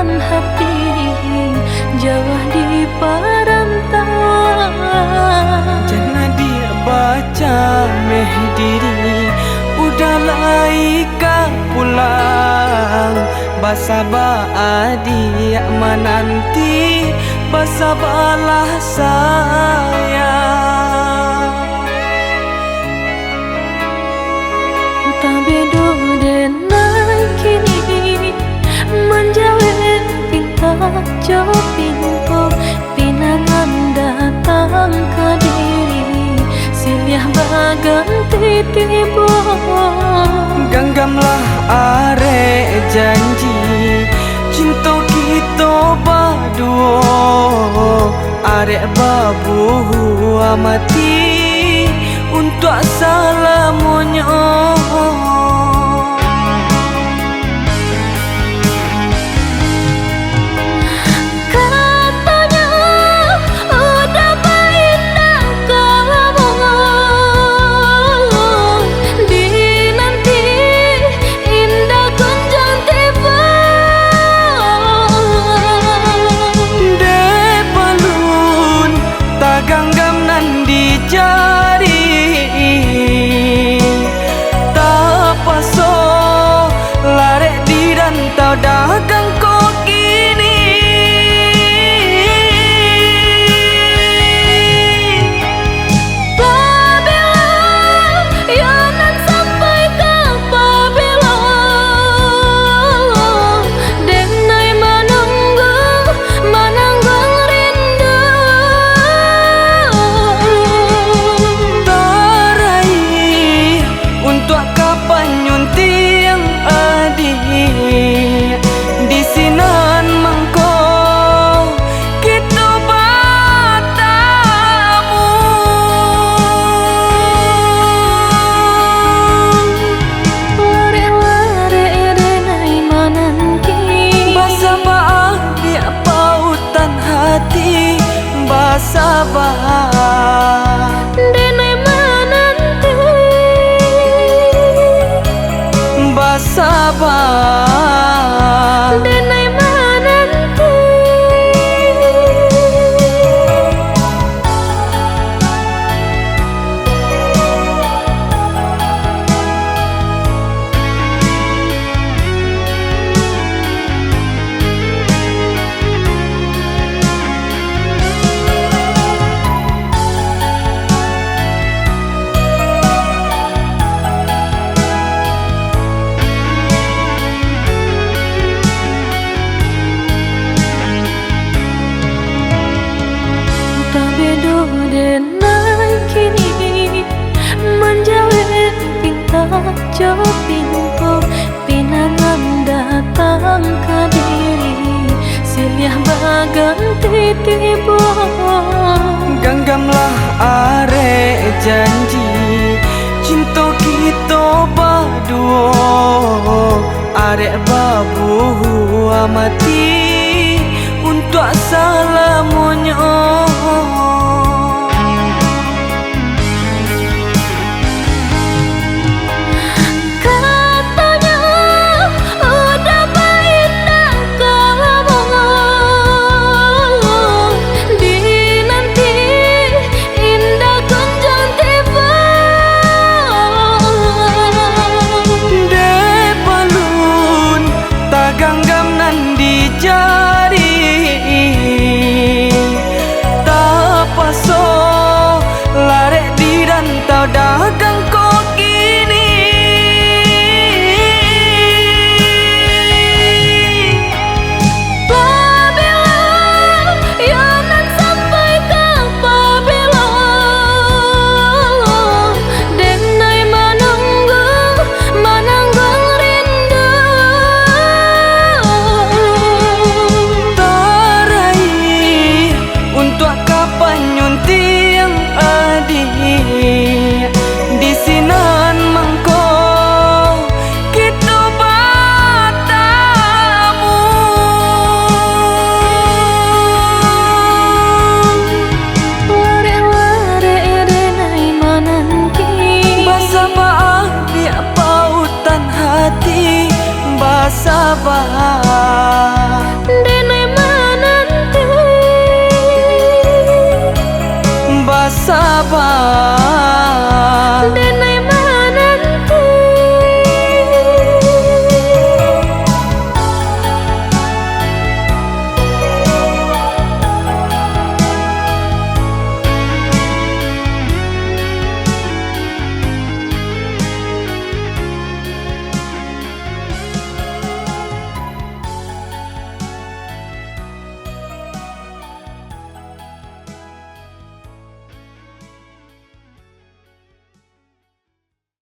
menyatukan hati jauh di perantauan. Jangan dia baca meh diri, udahlah ika pulang. Basaba adik menanti, basabalah sayang. Tabedo denai kini menjawab pinta jo pintu, pinangan datang ke diri silih baganti tiba. Genggamlah arek janji, cinta kita berdua. Arek babu amati untuk selamanya. Dagang kok gini Pabila Yonan sampai ke Pabila Denai menunggu menanggung rindu. Tarai untuk kapan nyunti yang adik di sinan mangko kita bertemu. Lare-lare denai menanti, Basabah biar pautan hati, basabah denai menanti, basabah denai menanti. Tabedo denai kini menjawab pinta jo pintu, pinangan datang ke diri silih baganti tiba. Genggamlah arek janji, cinta kita berdua. Arek babu amati untuk selamanya. sabar